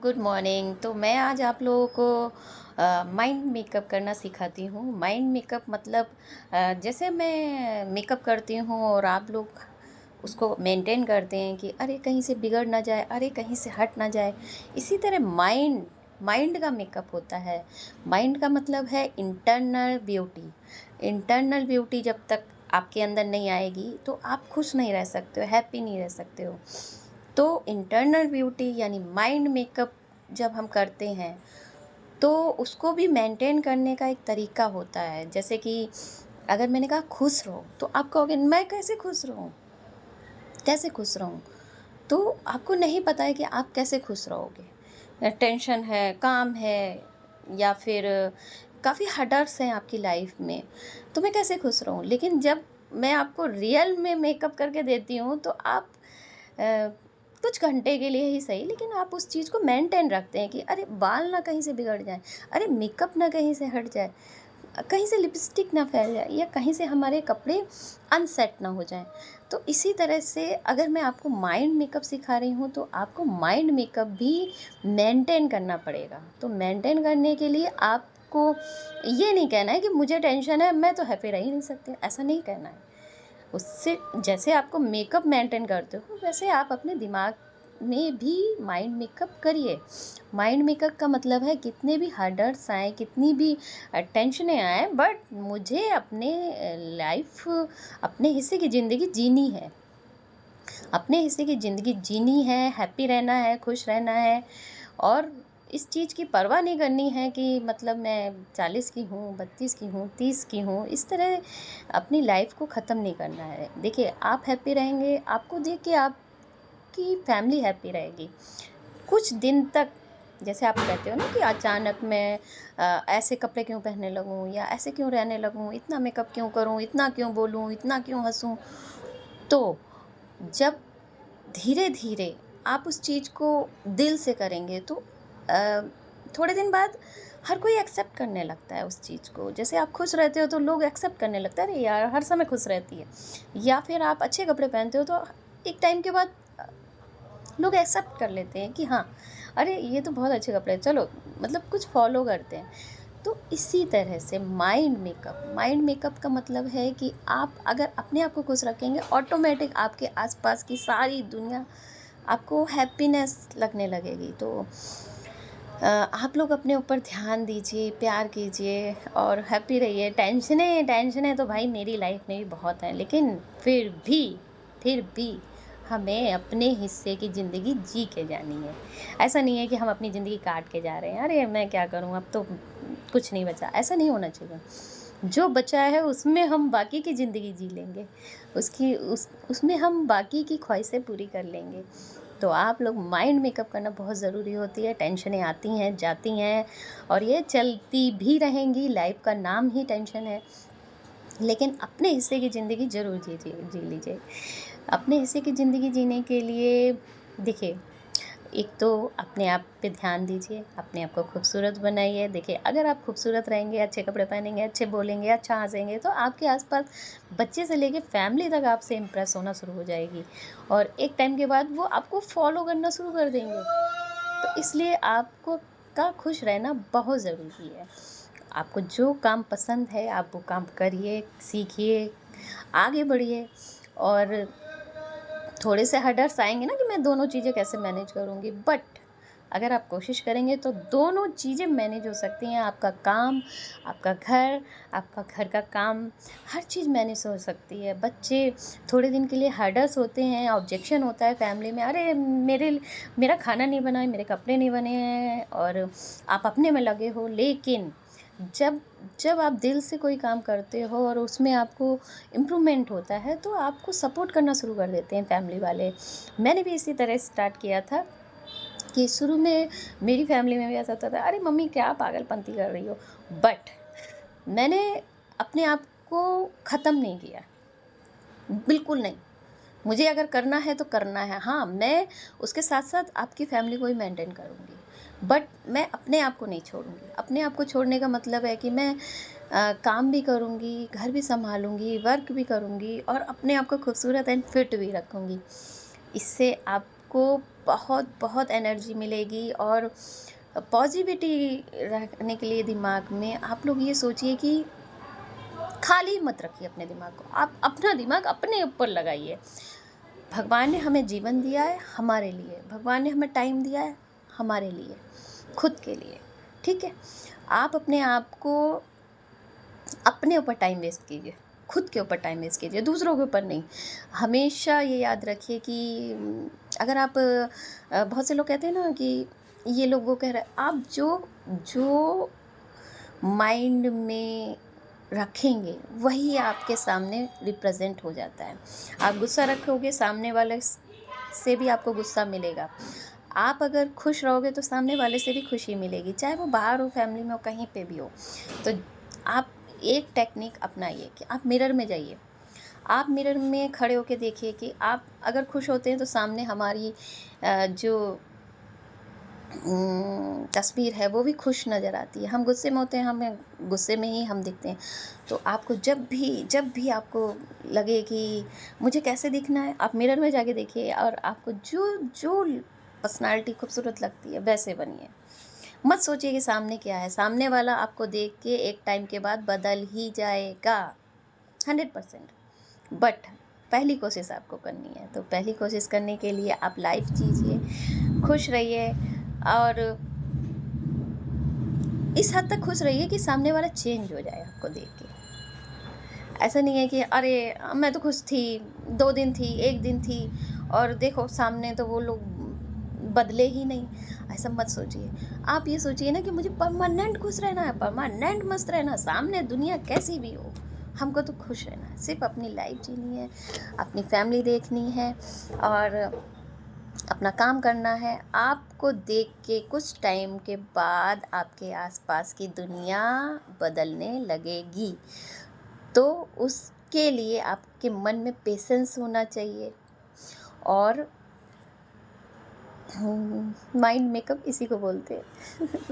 Good morning. तो मैं आज आप लोगों को माइंड मेकअप करना सिखाती हूँ। माइंड मेकअप मतलब जैसे मैं मेकअप करती हूँ और आप लोग उसको मेंटेन करते हैं कि अरे कहीं से बिगड़ ना जाए, अरे कहीं से हट ना जाए। इसी तरह माइंड माइंड का मेकअप होता है। माइंड का मतलब है इंटरनल ब्यूटी। इंटरनल ब्यूटी जब तक आपके अंदर नहीं आएगी तो आप खुश नहीं रह सकते हो, हैप्पी नहीं रह सकते हो। तो इंटरनल ब्यूटी यानी माइंड मेकअप जब हम करते हैं तो उसको भी मेंटेन करने का एक तरीका होता है। जैसे कि अगर मैंने कहा खुश रहो तो आप कहोगे मैं कैसे खुश रहूँ, कैसे खुश रहूँ? तो आपको नहीं पता है कि आप कैसे खुश रहोगे। टेंशन है, काम है, या फिर काफ़ी हर्डल्स हैं आपकी लाइफ में, तो मैं कैसे खुश रहूँ? लेकिन जब मैं आपको रियल में मेकअप करके देती हूँ तो आप अ, कुछ घंटे के लिए ही सही, लेकिन आप उस चीज़ को मेंटेन रखते हैं कि अरे बाल ना कहीं से बिगड़ जाएँ, अरे मेकअप ना कहीं से हट जाए, कहीं से लिपस्टिक ना फैल जाए, या कहीं से हमारे कपड़े अनसेट ना हो जाएँ। तो इसी तरह से अगर मैं आपको माइंड मेकअप सिखा रही हूँ तो आपको माइंड मेकअप भी मेंटेन करना पड़ेगा। तो मेंटेन करने के लिए आपको ये नहीं कहना है कि मुझे टेंशन है, मैं तो हैप्पी रह ही नहीं सकती, ऐसा नहीं कहना है। उससे जैसे आपको मेकअप मेंटेन करते हो वैसे आप अपने दिमाग में भी माइंड मेकअप करिए। माइंड मेकअप का मतलब है कितने भी हर्डल्स आए, कितनी भी टेंशनें आए, बट मुझे अपने लाइफ, अपने हिस्से की ज़िंदगी जीनी है। अपने हिस्से की ज़िंदगी जीनी है, हैप्पी रहना है, खुश रहना है। और इस चीज़ की परवाह नहीं करनी है कि मतलब मैं 40 की हूँ, 32 की हूँ, 30 की हूँ, इस तरह अपनी लाइफ को ख़त्म नहीं करना है। देखिए, आप हैप्पी रहेंगे, आपको देख के आपकी फैमिली हैप्पी रहेगी। कुछ दिन तक जैसे आप कहते हो ना कि अचानक मैं ऐसे कपड़े क्यों पहनने लगूँ, या ऐसे क्यों रहने लगूँ, इतना मेकअप क्यों करूँ, इतना क्यों बोलूँ, इतना क्यों हँसूँ। तो जब धीरे-धीरे आप उस चीज़ को दिल से करेंगे तो अ, थोड़े दिन बाद हर कोई एक्सेप्ट करने लगता है उस चीज़ को। जैसे आप खुश रहते हो तो लोग एक्सेप्ट करने लगता है, अरे यार हर समय खुश रहती है। या फिर आप अच्छे कपड़े पहनते हो तो एक टाइम के बाद लोग एक्सेप्ट कर लेते हैं कि हाँ, अरे ये तो बहुत अच्छे कपड़े हैं, चलो, मतलब कुछ फ़ॉलो करते हैं। तो इसी तरह से माइंड मेकअप का मतलब है कि आप अगर अपने आप को खुश रखेंगे, ऑटोमेटिक आपके आसपास की सारी दुनिया आपको हैप्पीनेस लगने लगेगी। तो आप लोग अपने ऊपर ध्यान दीजिए, प्यार कीजिए और हैप्पी रहिए। टेंशनें टेंशनें तो भाई मेरी लाइफ में भी बहुत हैं, लेकिन फिर भी हमें अपने हिस्से की ज़िंदगी जी के जानी है। ऐसा नहीं है कि हम अपनी ज़िंदगी काट के जा रहे हैं, अरे मैं क्या करूँ, अब तो कुछ नहीं बचा, ऐसा नहीं होना चाहिए। जो बचा है उसमें हम बाकी की ज़िंदगी जी लेंगे, उसमें हम बाकी की ख्वाहिशें पूरी कर लेंगे। तो आप लोग माइंड मेकअप करना बहुत ज़रूरी होती है। टेंशनें आती हैं, जाती हैं, और ये चलती भी रहेंगी, लाइफ का नाम ही टेंशन है। लेकिन अपने हिस्से की ज़िंदगी ज़रूर जी लीजिए। अपने हिस्से की ज़िंदगी जीने के लिए देखिए, एक तो अपने आप पे ध्यान दीजिए, अपने आप को खूबसूरत बनाइए। देखिए, अगर आप खूबसूरत रहेंगे, अच्छे कपड़े पहनेंगे, अच्छे बोलेंगे, अच्छा हँसेंगे, तो आपके आस-पास बच्चे से लेके फैमिली तक आपसे इम्प्रेस होना शुरू हो जाएगी, और एक टाइम के बाद वो आपको फ़ॉलो करना शुरू कर देंगे। तो इसलिए आपको का खुश रहना बहुत ज़रूरी है। आपको जो काम पसंद है, आप वो काम करिए, सीखिए, आगे बढ़िए। और थोड़े से हर्डल्स आएँगे ना कि मैं दोनों चीज़ें कैसे मैनेज करूँगी, बट अगर आप कोशिश करेंगे तो दोनों चीज़ें मैनेज हो सकती हैं। आपका काम, आपका घर, आपका घर का काम, हर चीज़ मैनेज हो सकती है। बच्चे थोड़े दिन के लिए हर्डल्स होते हैं, ऑब्जेक्शन होता है फैमिली में, अरे मेरा खाना नहीं बना है, मेरे कपड़े नहीं बने हैं, और आप अपने में लगे हो। लेकिन जब जब आप दिल से कोई काम करते हो और उसमें आपको इम्प्रूवमेंट होता है तो आपको सपोर्ट करना शुरू कर देते हैं फैमिली वाले। मैंने भी इसी तरह स्टार्ट किया था कि शुरू में मेरी फैमिली में भी ऐसा होता था, अरे मम्मी क्या पागलपंती कर रही हो। बट मैंने अपने आप को ख़त्म नहीं किया, बिल्कुल नहीं। मुझे अगर करना है तो करना है। हाँ, मैं उसके साथ-साथ आपकी फ़ैमिली को ही मेंटेन करूँगी, बट मैं अपने आप को नहीं छोड़ूँगी। अपने आप को छोड़ने का मतलब है कि मैं काम भी करूँगी, घर भी सँभालूँगी, वर्क भी करूँगी, और अपने आप को खूबसूरत एंड फिट भी रखूँगी। इससे आपको बहुत बहुत एनर्जी मिलेगी। और पॉजिटिविटी रखने के लिए दिमाग में आप लोग ये सोचिए कि खाली मत रखिए अपने दिमाग को, आप अपना दिमाग अपने ऊपर लगाइए। भगवान ने हमें जीवन दिया है हमारे लिए, भगवान ने हमें टाइम दिया है हमारे लिए, खुद के लिए, ठीक है। आप अपने आप को अपने ऊपर टाइम वेस्ट कीजिए, खुद के ऊपर टाइम वेस्ट कीजिए, दूसरों के ऊपर नहीं। हमेशा ये याद रखिए कि अगर आप बहुत से लोग कहते हैं ना कि ये लोग वो कह रहे हैं, आप जो जो माइंड में रखेंगे वही आपके सामने रिप्रेजेंट हो जाता है। आप गुस्सा रखोगे, सामने वाले से भी आपको गुस्सा मिलेगा। आप अगर खुश रहोगे तो सामने वाले से भी खुशी मिलेगी, चाहे वो बाहर हो, फैमिली में हो, कहीं पे भी हो। तो आप एक टेक्निक अपनाइए कि आप मिरर में जाइए, आप मिरर में खड़े होके देखिए कि आप अगर खुश होते हैं तो सामने हमारी जो तस्वीर है वो भी खुश नज़र आती है। हम गुस्से में होते हैं, हमें गुस्से में ही हम दिखते हैं। तो आपको जब भी आपको लगे कि मुझे कैसे दिखना है, आप मिरर में जाके देखिए और आपको जो जो पर्सनालिटी खूबसूरत लगती है वैसे बनिए। मत सोचिए कि सामने क्या है, सामने वाला आपको देख के एक टाइम के बाद बदल ही जाएगा 100%। बट पहली कोशिश आपको करनी है, तो पहली कोशिश करने के लिए आप लाइफ जीजिए, खुश रहिए और इस हद तक खुश रहिए कि सामने वाला चेंज हो जाए आपको देख के। ऐसा नहीं है कि अरे मैं तो खुश थी, 2 दिन थी, 1 दिन थी और देखो सामने तो वो लोग बदले ही नहीं। ऐसा मत सोचिए। आप ये सोचिए ना कि मुझे परमानेंट खुश रहना है, परमानेंट मस्त रहना है, सामने दुनिया कैसी भी हो, हमको तो खुश रहना है। सिर्फ अपनी लाइफ जीनी है, अपनी फैमिली देखनी है और अपना काम करना है। आपको देख के कुछ टाइम के बाद आपके आसपास की दुनिया बदलने लगेगी। तो उसके लिए आपके मन में पेशेंस होना चाहिए और माइंड मेकअप इसी को बोलते हैं।